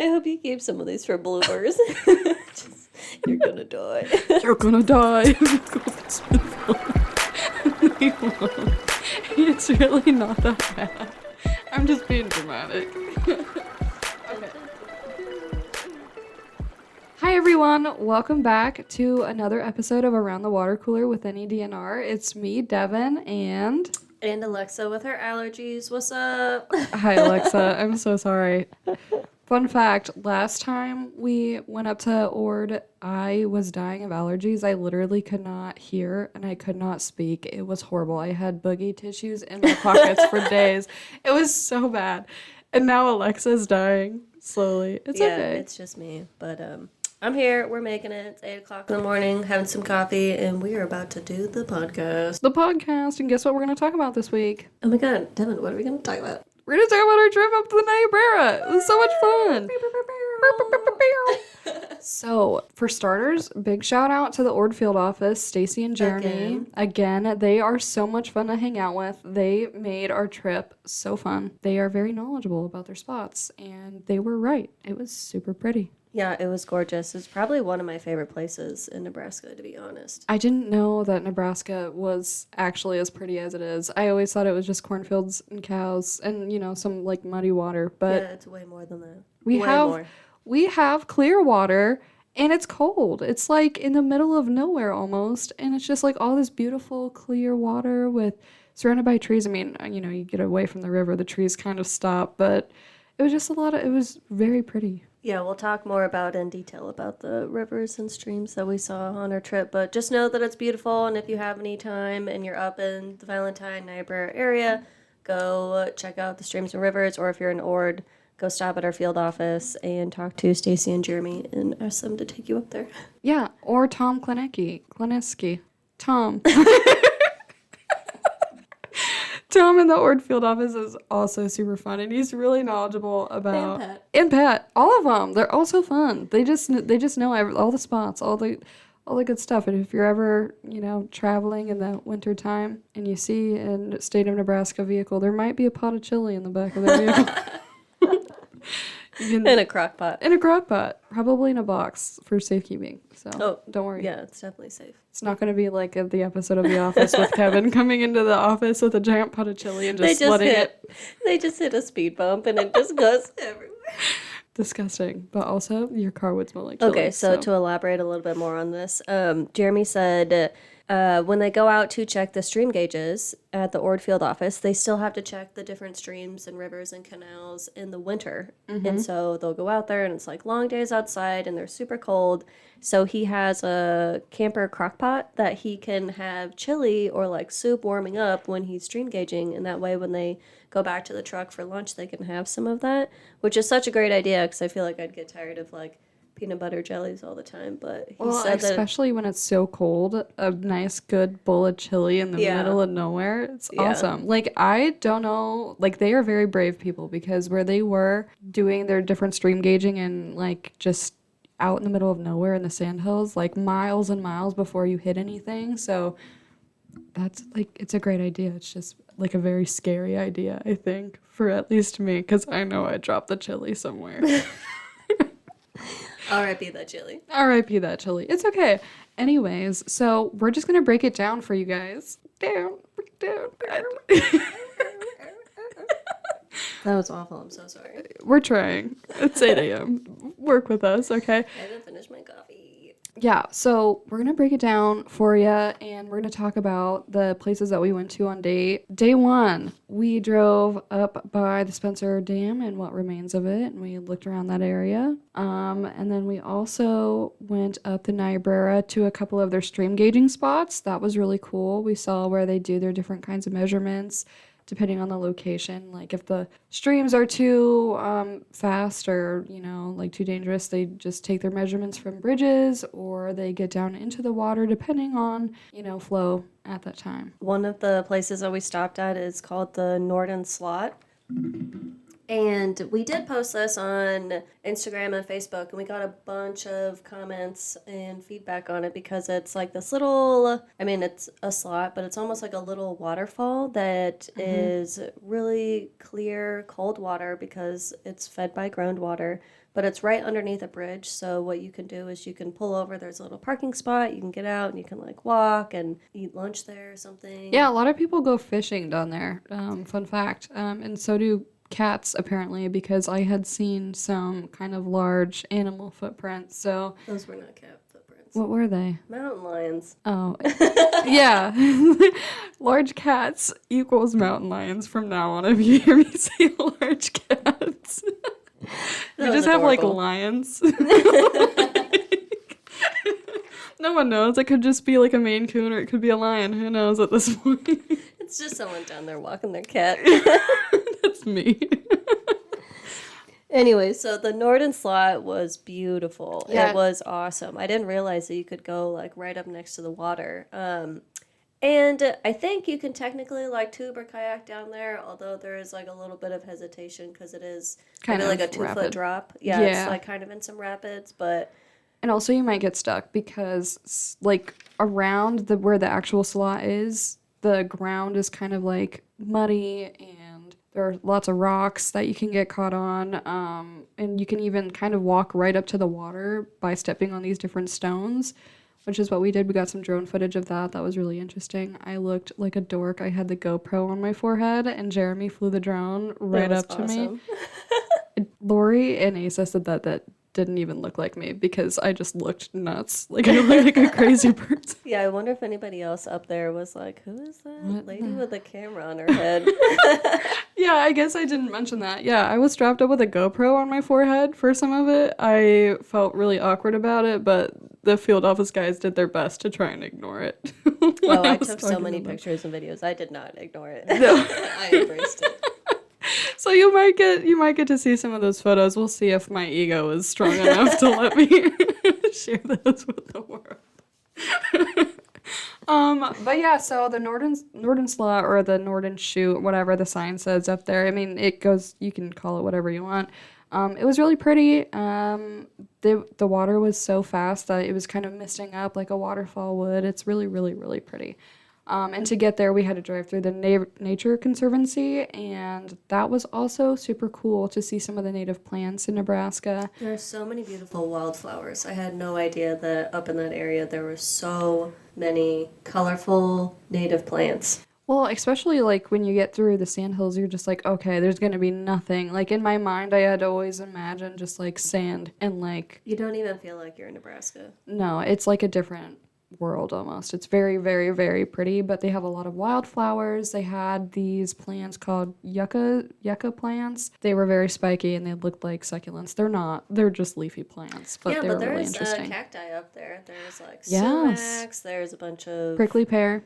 I hope you keep some of these for bloopers. You're gonna die. You're gonna die. It's really not that bad. I'm just being dramatic. Okay. Hi everyone, welcome back to another episode of Around the Water Cooler with any DNR. It's me, Dehvynne, and Alexa with her allergies. What's up? Hi Alexa, I'm so sorry. Fun fact, last time we went up to Ord, I was dying of allergies. I literally could not hear and I could not speak. It was horrible. I had boogie tissues in my pockets for days. It was so bad. And now Alexa's dying slowly. It's okay. It's just me. But I'm here. We're making it. It's 8 o'clock in the morning, having some coffee, and we are about to do the podcast. And guess what we're going to talk about this week? Oh my god, Dehvynne, what are we going to talk about? We're going to talk about our trip up to the Niobrara. It was so much fun. So, for starters, big shout out to the Ord Field Office, Stacey and Jeramy. Again, they are so much fun to hang out with. They made our trip so fun. They are very knowledgeable about their spots, and they were right. It was super pretty. Yeah, it was gorgeous. It's probably one of my favorite places in Nebraska, to be honest. I didn't know that Nebraska was actually as pretty as it is. I always thought it was just cornfields and cows and, some like muddy water, but yeah, it's way more than that. We have clear water and it's cold. It's like in the middle of nowhere almost, and it's just like all this beautiful clear water with surrounded by trees. I mean, you get away from the river, the trees kind of stop, but it was just it was very pretty. Yeah, we'll talk more in detail about the rivers and streams that we saw on our trip, but just know that it's beautiful, and if you have any time and you're up in the Valentine, Niobrara area, go check out the streams and rivers, or if you're in Ord, go stop at our field office and talk to Stacey and Jeramy and ask them to take you up there. Yeah, or Tom Klineski. Tom. Tom in the Ord Field Office is also super fun, and he's really knowledgeable about... And Pat. All of them. They're all so fun. They just know all the spots, all the good stuff. And if you're ever, traveling in the winter time and you see a state of Nebraska vehicle, there might be a pot of chili in the back of their vehicle. In a crock pot. Probably in a box for safekeeping. So don't worry. Yeah, it's definitely safe. It's not going to be like the episode of The Office with Kevin coming into the office with a giant pot of chili and just letting it. They just hit a speed bump and it just goes everywhere. Disgusting. But also, your car would smell like chili. Okay, so to elaborate a little bit more on this, Jeramy said when they go out to check the stream gauges at the Ord Field Office, they still have to check the different streams and rivers and canals in the winter. Mm-hmm. And so they'll go out there and it's like long days outside and they're super cold. So he has a camper crock pot that he can have chili or like soup warming up when he's stream gauging. And that way when they go back to the truck for lunch, they can have some of that, which is such a great idea because I feel like I'd get tired of like peanut butter jellies all the time, but he said that especially when it's so cold, a nice good bowl of chili in the middle of nowhere, it's awesome. Like, I don't know, like, they are very brave people because where they were doing their different stream gauging and like just out in the middle of nowhere in the sandhills, like miles and miles before you hit anything. So that's like, it's a great idea. It's just like a very scary idea, I think, for at least me, because I know I dropped the chili somewhere. R.I.P. that chili. R.I.P. that chili. It's okay. Anyways, so we're just going to break it down for you guys. Down. That was awful. I'm so sorry. We're trying. It's 8 a.m. Work with us, okay? I haven't finished my coffee. Yeah, so we're going to break it down for you, and we're going to talk about the places that we went to on day one. We drove up by the Spencer Dam and what remains of it, and we looked around that area. And then we also went up the Niobrara to a couple of their stream gauging spots. That was really cool. We saw where they do their different kinds of measurements depending on the location. Like if the streams are too fast or, like too dangerous, they just take their measurements from bridges or they get down into the water depending on, flow at that time. One of the places that we stopped at is called the Norton Slot. And we did post this on Instagram and Facebook, and we got a bunch of comments and feedback on it because it's like this little, it's a slot, but it's almost like a little waterfall that is really clear, cold water because it's fed by groundwater. but it's right underneath a bridge. So what you can do is you can pull over. There's a little parking spot. You can get out and you can like walk and eat lunch there or something. Yeah, a lot of people go fishing down there. Fun fact. And so do cats, apparently, because I had seen some kind of large animal footprints. So Those were not cat footprints. what were they? Mountain lions. Oh, yeah. Large cats equals mountain lions from now on. If you hear me say large cats, we was just have like adorable. lions. No one knows. It could just be like a Maine Coon or it could be a lion. Who knows at this point? It's just someone down there walking their cat. That's me. Anyway, so the Norden slot was beautiful. Yeah. It was awesome. I didn't realize that you could go like right up next to the water. And I think you can technically like tube or kayak down there, although there is like a little bit of hesitation because it is Kind maybe like a of 2-foot rapid. drop. Yeah, Yeah. it's like kind of in some rapids, but And also you might get stuck because like around where the actual slot is, the ground is kind of like muddy and there are lots of rocks that you can get caught on. And you can even kind of walk right up to the water by stepping on these different stones, which is what we did. We got some drone footage of that. That was really interesting. I looked like a dork. I had the GoPro on my forehead and Jeremy flew the drone right that was up to me. awesome. Lori and Asa said that didn't even look like me because I just looked nuts. Like I looked like a crazy person. Yeah, I wonder if anybody else up there was like, who is that What lady with a camera on her head? Yeah, I guess I didn't mention that. Yeah, I was strapped up with a GoPro on my forehead for some of it. I felt really awkward about it, but the field office guys did their best to try and ignore it. Oh, I was took so talking many to them. pictures and videos. I did not ignore it. No. I embraced it. So you might get to see some of those photos. We'll see if my ego is strong enough to let me share those with the world. But yeah, so the Norden slot or the Norden chute, whatever the sign says up there. I mean, it goes. You can call it whatever you want. It was really pretty. The water was so fast that it was kind of misting up like a waterfall would. It's really, really, really pretty. And to get there, we had to drive through the Nature Conservancy, and that was also super cool to see some of the native plants in Nebraska. There are so many beautiful wildflowers. I had no idea that up in that area there were so many colorful native plants. Well, especially like when you get through the sandhills, you're just like, okay, there's gonna be nothing. Like in my mind, I had always imagined just like sand and like, You don't even feel like you're in Nebraska. no, it's like a different world almost. It's very, very, very pretty, but they have a lot of wildflowers. They had these plants called yucca plants. They were very spiky and they looked like succulents. They're not. They're just leafy plants, but yeah, they but were really there's interesting. cacti up there. There's like Yes. sumacs. There's a bunch of Prickly pear,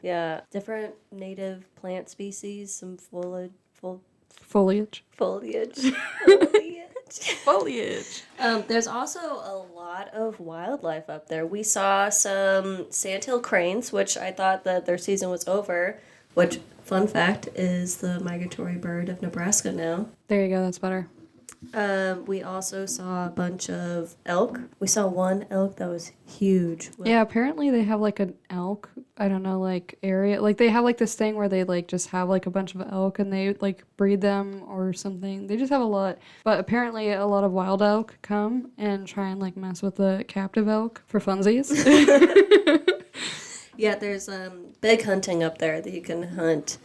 different native plant species. Some foliage. foliage. Foliage. There's also a lot of wildlife up there. We saw some sandhill cranes, which I thought that their season was over, which, fun fact, is the migratory bird of Nebraska now. There you go. That's better. We also saw a bunch of elk. We saw one elk that was huge. Yeah, apparently they have like an elk, I don't know, like area. Like they have like this thing where they like just have like a bunch of elk and they like breed them or something. They just have a lot. But apparently a lot of wild elk come and try and like mess with the captive elk for funsies. Yeah, there's big hunting up there that you can hunt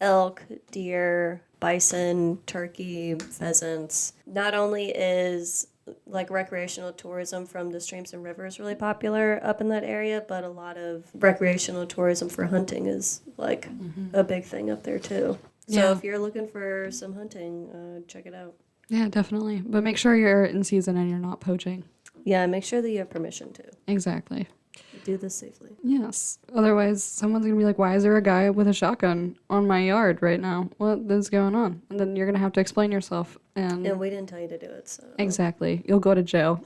elk, deer, bison, turkey, pheasants. Not only is like recreational tourism from the streams and rivers really popular up in that area, but a lot of recreational tourism for hunting is like a big thing up there too. So Yeah. if you're looking for some hunting, check it out. Yeah, definitely. But make sure you're in season and you're not poaching. Yeah, make sure that you have permission to Exactly. do this safely. Yes. Otherwise, someone's going to be like, why is there a guy with a shotgun on my yard right now? What is going on? And then you're going to have to explain yourself. And And we didn't tell you to do it, so. exactly. You'll go to jail.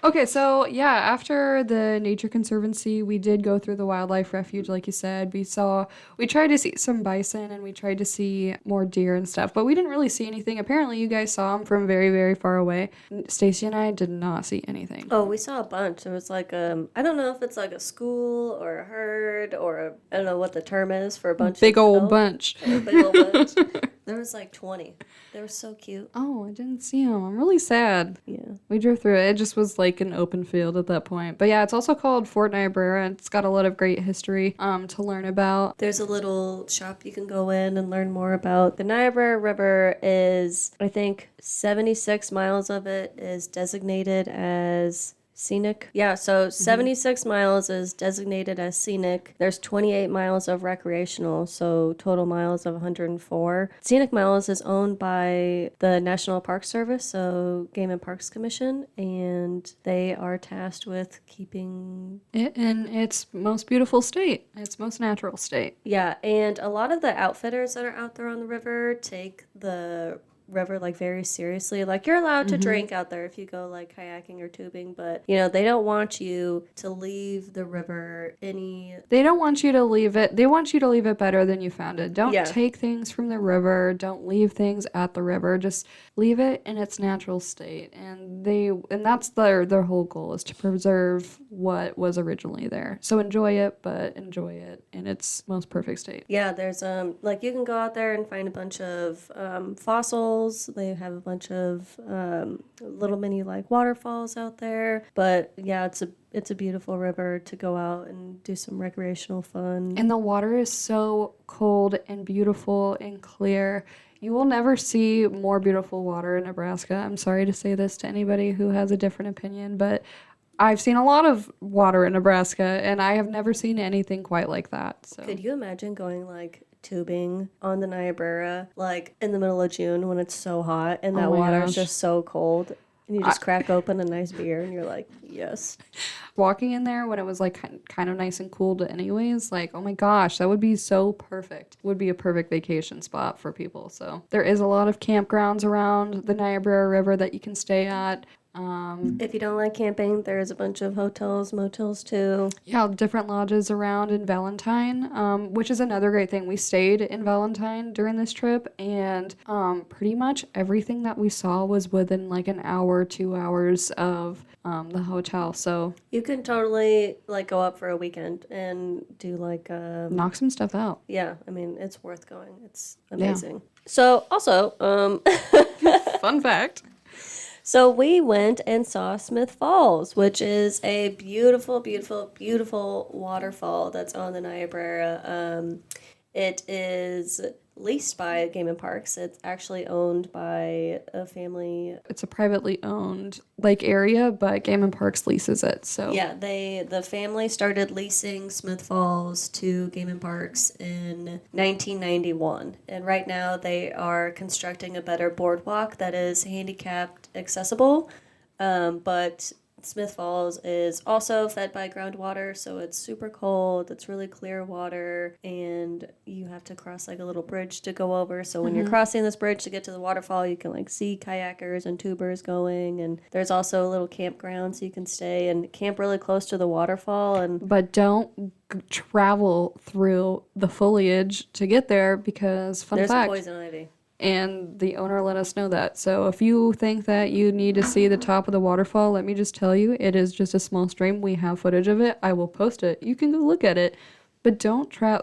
Okay, so yeah, after the Nature Conservancy, we did go through the wildlife refuge, like you said. We tried to see some bison and we tried to see more deer and stuff, but we didn't really see anything. Apparently, you guys saw them from very, very far away. Stacy and I did not see anything. Oh, we saw a bunch. It was like I don't know if it's like a school or a herd or I don't know what the term is for a bunch Big of old elk. bunch. A big old bunch. There was like 20. They were so cute. Oh, I didn't see them. I'm really sad. Yeah. We drove through it. It just was like an open field at that point. But yeah, it's also called Fort Niobrara. And it's got a lot of great history to learn about. There's a little shop you can go in and learn more about. The Niobrara River is, I think, 76 miles of it is designated as scenic. Yeah, so 76 miles is designated as scenic. There's 28 miles of recreational, so total miles of 104. Scenic miles is owned by the National Park Service, so Game and Parks Commission, and they are tasked with keeping It in its most beautiful state, its most natural state. Yeah, and a lot of the outfitters that are out there on the river take the river like very seriously. Like you're allowed to drink out there if you go like kayaking or tubing, but they don't want you to leave the river They don't want you to leave it. They want you to leave it better than you found it. Don't Yeah. take things from the river. Don't leave things at the river. Just leave it in its natural state. And that's their whole goal, is to preserve what was originally there. So enjoy it, but enjoy it in its most perfect state. Yeah, there's like you can go out there and find a bunch of fossils. They have a bunch of little mini like waterfalls out there. But yeah, it's a beautiful river to go out and do some recreational fun. And the water is so cold and beautiful and clear. You will never see more beautiful water in Nebraska. I'm sorry to say this to anybody who has a different opinion, but I've seen a lot of water in Nebraska, and I have never seen anything quite like that. So. Could you imagine going like tubing on the Niobrara like in the middle of June when it's so hot and that Oh my water is gosh. just so cold and you just crack open a nice beer and you're like, yes. Walking in there when it was like kind of nice and cool to anyways, like, oh my gosh, that would be so perfect. Would be a perfect vacation spot for people. So there is a lot of campgrounds around the Niobrara River that you can stay at. If you don't like camping, there's a bunch of hotels, motels too. Yeah, different lodges around in Valentine, which is another great thing. We stayed in Valentine during this trip, and pretty much everything that we saw was within like an hour, 2 hours of the hotel. So You can totally like go up for a weekend and do like knock some stuff out. yeah, I mean, it's worth going. It's amazing. So also, Fun fact. so we went and saw Smith Falls, which is a beautiful, beautiful, beautiful waterfall that's on the Niobrara. It is leased by Game and Parks. It's actually owned by a family. It's a privately owned lake area, but Game and Parks leases it. So Yeah, the family started leasing Smith Falls to Game and Parks in 1991, and right now they are constructing a better boardwalk that is handicapped accessible. But Smith Falls is also fed by groundwater, so it's super cold. It's really clear water, and you have to cross like a little bridge to go over. So when you're crossing this bridge to get to the waterfall, you can like see kayakers and tubers going. And there's also a little campground, so you can stay and camp really close to the waterfall. And but don't travel through the foliage to get there because fun there's fact. poison ivy. And the owner let us know that. So if you think that you need to see the top of the waterfall, let me just tell you, it is just a small stream. We have footage of it. I will post it. You can go look at it. But don't try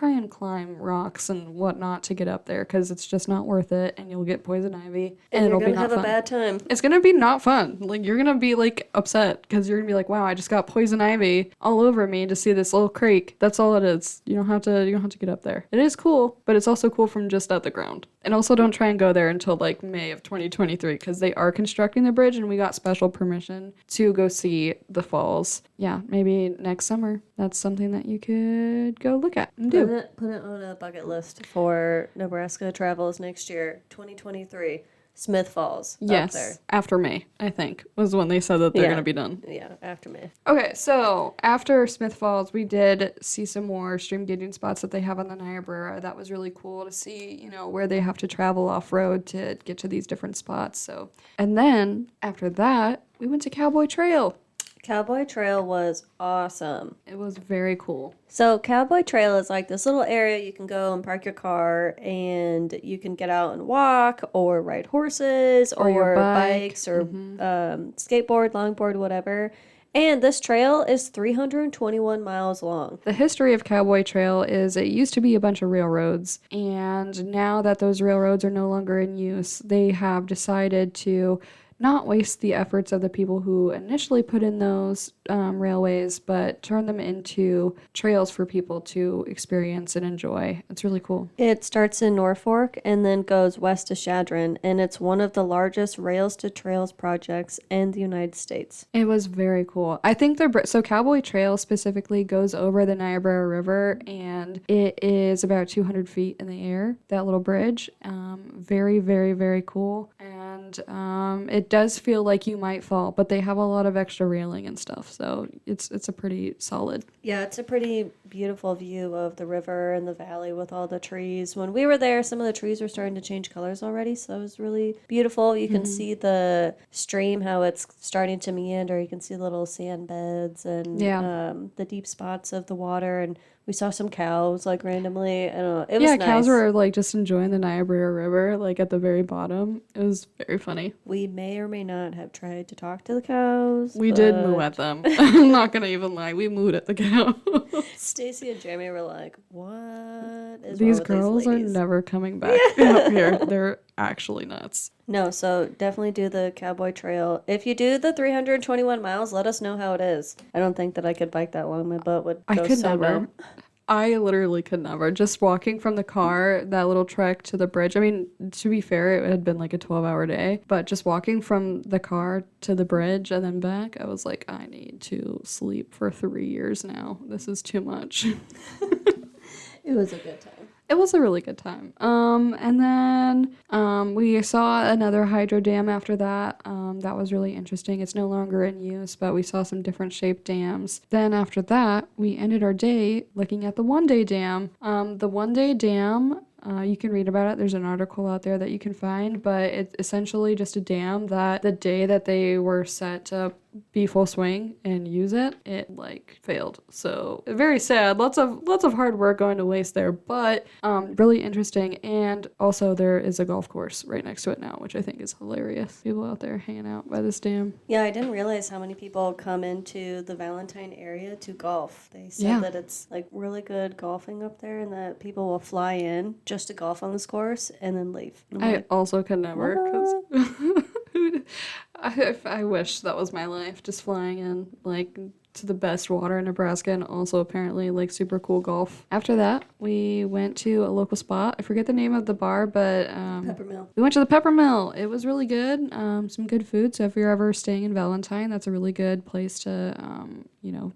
and climb rocks and whatnot to get up there because it's just not worth it, and you'll get poison ivy, and You're it'll be gonna not have fun. a bad time. It's gonna be not fun. Like you're gonna be like upset because you're gonna be like, wow, I just got poison ivy all over me to see this little creek. That's all it is. You don't have to get up there. It is cool, but it's also cool from just at the ground. And also don't try and go there until like May of 2023 because they are constructing the bridge and we got special permission to go see the falls. Yeah, maybe next summer. That's something that you could go look at and do. Put it on a bucket list for Nebraska travels next year, 2023. Smith Falls up Yes, there. after May, I think, was when they said that they're Yeah. going to be done. Yeah, after May. Okay, so after Smith Falls, we did see some more stream gauging spots that they have on the Niobrara. That was really cool to see, where they have to travel off-road to get to these different spots. So, and then after that, we went to Cowboy Trail. Cowboy Trail was awesome. It was very cool. So Cowboy Trail is like this little area you can go and park your car and you can get out and walk or ride horses Or your bike. bikes or skateboard, longboard, whatever. And this trail is 321 miles long. The history of Cowboy Trail is it used to be a bunch of railroads, and now that those railroads are no longer in use, they have decided to not waste the efforts of the people who initially put in those railways, but turn them into trails for people to experience and enjoy. It's really cool. It starts in Norfolk and then goes west to Chadron, and it's one of the largest rails to trails projects in the United States. It was very cool. I think so Cowboy Trail specifically goes over the Niobrara River, and it is about 200 feet in the air, that little bridge. Very, very, very cool. And it does feel like you might fall, but they have a lot of extra railing and stuff, so it's a pretty solid. Yeah, it's a pretty beautiful view of the river and the valley with all the trees. When we were there, some of the trees were starting to change colors already, so it was really beautiful. You can see the stream, how it's starting to meander. You can see little sand beds and the deep spots of the water, and we saw some cows like randomly. I don't know. It was nice. Cows were like just enjoying the Niobrara River, like at the very bottom. It was very funny. We may or may not have tried to talk to the cows. We did moo at them. I'm not gonna even lie. We mooed at the cow. Stacey and Jeremy were like, "What is These wrong with girls these are ladies?" never coming back up here. They're actually nuts. No, so definitely do the Cowboy Trail. If you do the 321 miles, let us know how it is. I don't think that I could bike that long. My butt would go I could so never. numb. I literally could never. Just walking from the car, that little trek to the bridge. I mean, to be fair, it had been like a 12-hour day, but just walking from the car to the bridge and then back, I was like, I need to sleep for 3 years now. This is too much. It was a good time. It was a really good time. And then we saw another hydro dam after that. That was really interesting. It's no longer in use, but we saw some different shaped dams. Then after that, we ended our day looking at the one-day dam. The one-day dam, you can read about it. There's an article out there that you can find, but it's essentially just a dam that the day that they were set to be full swing and use it, it like failed. So very sad. Lots of hard work going to waste there, but really interesting. And also there is a golf course right next to it now, which I think is hilarious. People out there hanging out by this dam. Yeah, I didn't realize how many people come into the Valentine area to golf. They said that it's like really good golfing up there and that people will fly in just to golf on this course and then leave. I also could never, because I wish that was my life, just flying in like to the best water in Nebraska, and also apparently like super cool golf. After that, we went to a local spot. I forget the name of the bar, but Peppermill. we went to the Peppermill. It was really good. Some good food. So if you're ever staying in Valentine, that's a really good place to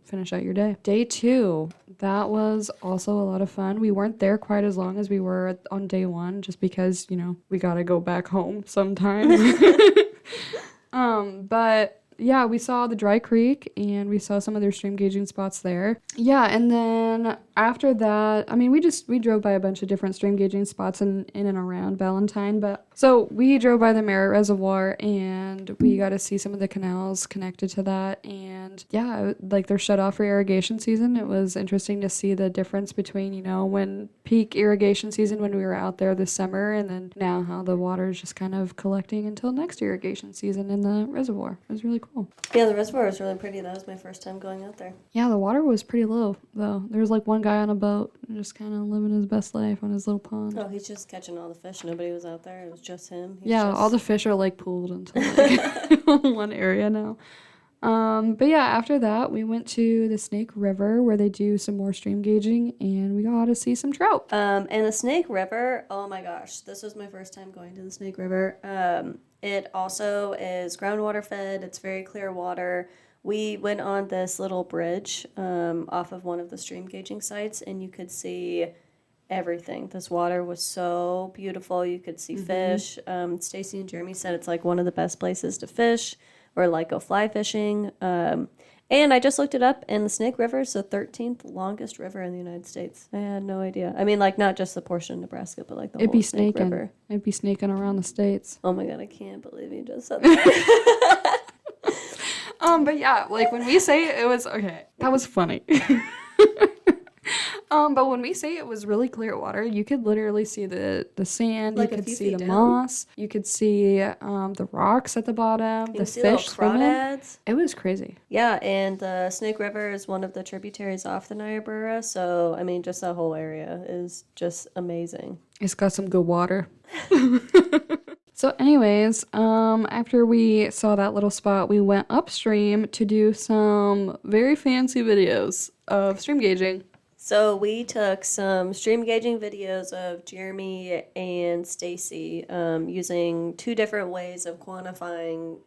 finish out your day. Day 2, that was also a lot of fun. We weren't there quite as long as we were on day 1, just because we gotta go back home sometime. But yeah, we saw the Dry Creek and we saw some of their stream gauging spots there. Yeah, and then after that, I mean, we drove by a bunch of different stream gauging spots in and around Valentine, but so we drove by the Merritt Reservoir and we got to see some of the canals connected to that, and yeah, like they're shut off for irrigation season. It was interesting to see the difference between, when peak irrigation season when we were out there this summer, and then now how the water is just kind of collecting until next irrigation season in the reservoir. It was really cool. Yeah, the reservoir was really pretty. That was my first time going out there. Yeah, the water was pretty low, though. There was like one guy on a boat just kind of living his best life on his little pond. Oh, he's just catching all the fish. Nobody was out there. It was just him. All the fish are like pooled into like one area now. But yeah, after that, we went to the Snake River where they do some more stream gauging, and we got to see some trout. And the Snake River, oh my gosh, this was my first time going to the Snake River. It also is groundwater fed. It's very clear water. We went on this little bridge off of one of the stream gauging sites, and you could see everything. This water was so beautiful. You could see fish. Stacey and Jeremy said it's like one of the best places to fish or like go fly fishing. And I just looked it up, and the Snake River is the 13th longest river in the United States. I had no idea. I mean, like, not just the portion of Nebraska, but like the whole Snake River. It'd be snaking around the states. Oh my God, I can't believe you just said that. But yeah, like when we say it was, okay, that was funny. But when we say it was really clear water, you could literally see the sand, Like you a could few see feet the down. moss, you could see the rocks at the bottom, the see little fish swimming. crawdads. It was crazy. Yeah, and the Snake River is one of the tributaries off the Niobrara, so I mean, just that whole area is just amazing. It's got some good water. So anyways, after we saw that little spot, we went upstream to do some very fancy videos of stream gauging. So we took some stream gauging videos of Jeremy and Stacey using two different ways of quantifying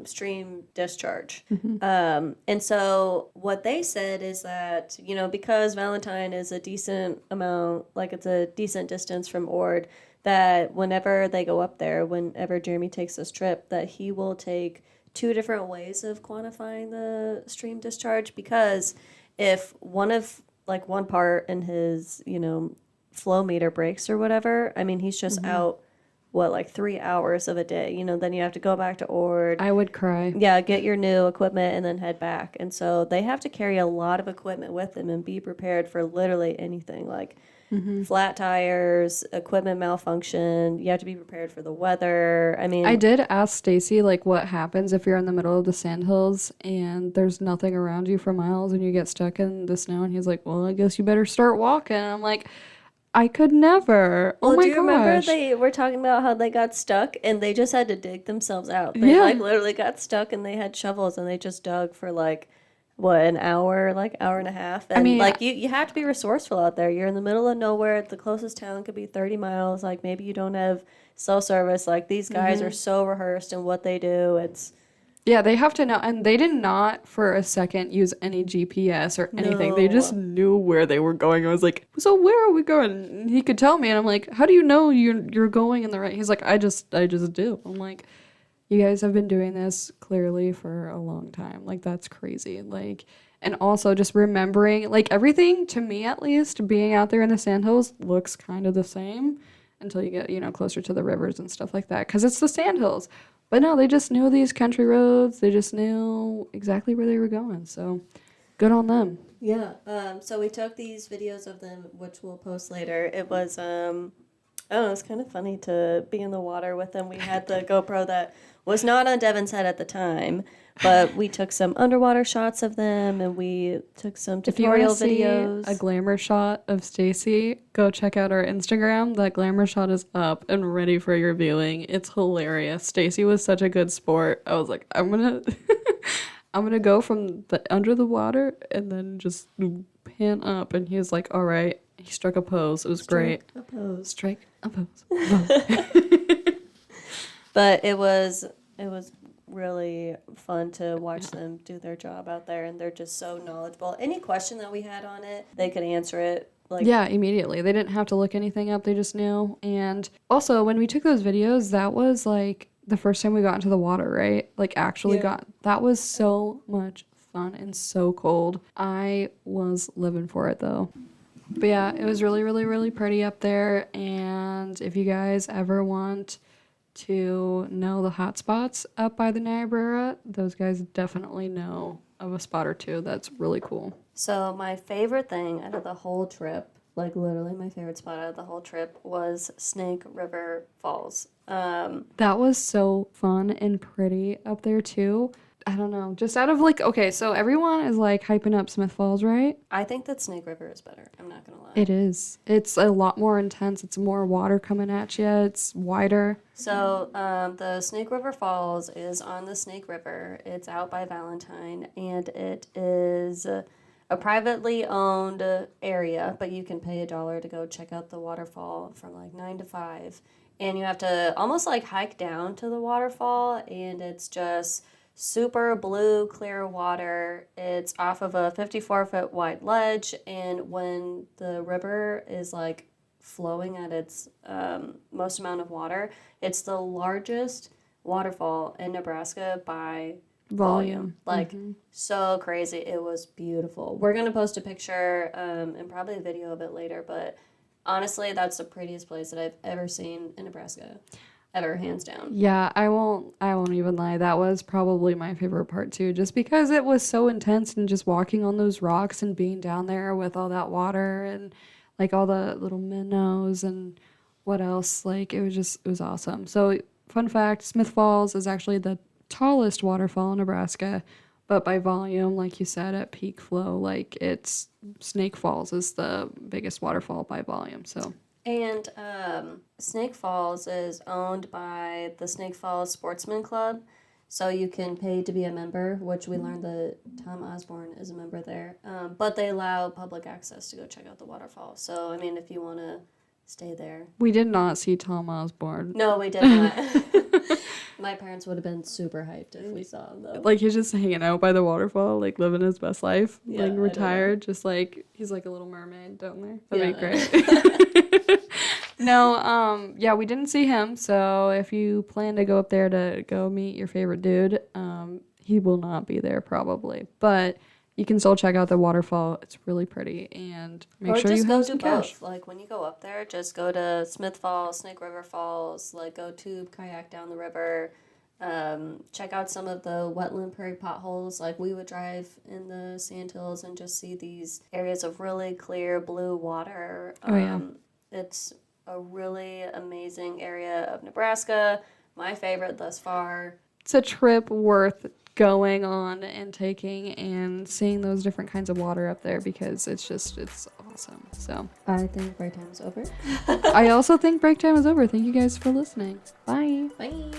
stream discharge. And so what they said is that, you know, because Valentine is a decent amount, like it's a decent distance from Ord, that whenever they go up there, whenever Jeremy takes this trip, that he will take two different ways of quantifying the stream discharge, because if one part in his, you know, flow meter breaks or whatever, I mean, he's just out, 3 hours of a day, you know, then you have to go back to Ord. I would cry. Yeah, get your new equipment and then head back. And so they have to carry a lot of equipment with them and be prepared for literally anything, like flat tires, equipment malfunction. You have to be prepared for the weather. I mean, I did ask Stacey, like, what happens if you're in the middle of the sandhills and there's nothing around you for miles and you get stuck in the snow? And he's like, well, I guess you better start walking. And I'm like, I could never. well, Oh my do you remember gosh. they were talking about how they got stuck and they just had to dig themselves out? They Yeah. literally got stuck and they had shovels and they just dug for an hour, hour and a half. And you have to be resourceful out there. You're in the middle of nowhere. The closest town could be 30 miles. Like, maybe you don't have cell service. Like, these guys are so rehearsed in what they do. Yeah, they have to know. And they did not for a second use any GPS or anything. They just knew where they were going. I was like, so where are we going? And he could tell me. And I'm like, how do you know you're going in the right? He's like, I just do. I'm like, you guys have been doing this clearly for a long time. Like, that's crazy. Like, and also just remembering, like, everything, to me at least, being out there in the sandhills looks kind of the same until you get, you know, closer to the rivers and stuff like that, because it's the sandhills. But no, they just knew these country roads. They just knew exactly where they were going. So good on them. Yeah. So we took these videos of them, which we'll post later. It was, I don't know, it was kind of funny to be in the water with them. We had the GoPro that was not on Devon's head at the time, but we took some underwater shots of them and we took some tutorial videos. A glamour shot of Stacey, go check out our Instagram. That glamour shot is up and ready for your viewing. It's hilarious. Stacey was such a good sport. I was like, I'm gonna go from the under the water and then just pan up, and he was like, all right. He struck a pose. It was great. Strike a pose. But it was really fun to watch them do their job out there, and they're just so knowledgeable. Any question that we had on it, they could answer it. Yeah, immediately. They didn't have to look anything up. They just knew. And also, when we took those videos, that was like the first time we got into the water, right? Like, actually that was so much fun and so cold. I was living for it, though. But yeah, it was really, really, really pretty up there. And if you guys ever want to know the hot spots up by the Niobrara, those guys definitely know of a spot or two that's really cool. So my favorite thing out of the whole trip, like literally my favorite spot out of the whole trip, was Snake River Falls. That was so fun and pretty up there too. I don't know, just out of okay, so everyone is hyping up Smith Falls, right? I think that Snake River is better. I'm not gonna lie. It is. It's a lot more intense. It's more water coming at you. It's wider. So the Snake River Falls is on the Snake River. It's out by Valentine, and it is a privately owned area, but you can pay $1 to go check out the waterfall from 9 to 5. And you have to almost hike down to the waterfall, and it's just super blue, clear water. It's off of a 54-foot wide ledge, and when the river is flowing at its most amount of water. It's the largest waterfall in Nebraska by volume. Like, so crazy. It was beautiful. We're going to post a picture and probably a video of it later, but honestly, that's the prettiest place that I've ever seen in Nebraska. Ever, hands down. Yeah, I won't even lie. That was probably my favorite part too, just because it was so intense and just walking on those rocks and being down there with all that water and like all the little minnows and what else. Like it was awesome. So fun fact, Smith Falls is actually the tallest waterfall in Nebraska, but by volume, like you said, at peak flow, like it's Snake Falls is the biggest waterfall by volume. So. And Snake Falls is owned by the Snake Falls Sportsman Club, so you can pay to be a member, which we learned that Tom Osborne is a member there. But they allow public access to go check out the waterfall. So, I mean, if you want to stay there. We did not see Tom Osborne. No, we did not. My parents would have been super hyped if we saw him, though. Like, he's just hanging out by the waterfall, like, living his best life. Yeah, like, retired, just like, he's like a little mermaid down there. That'd be great. No, yeah, we didn't see him, so if you plan to go up there to go meet your favorite dude, he will not be there probably. But you can still check out the waterfall. It's really pretty, and make sure you have some cash. Like, when you go up there, just go to Smith Falls, Snake River Falls, like, go tube kayak down the river, check out some of the wetland prairie potholes. Like, we would drive in the sandhills and just see these areas of really clear blue water. It's a really amazing area of Nebraska. My favorite thus far. It's a trip worth going on and taking and seeing those different kinds of water up there because it's awesome. So I think break time is over. I also think break time is over. Thank you guys for listening. Bye. Bye.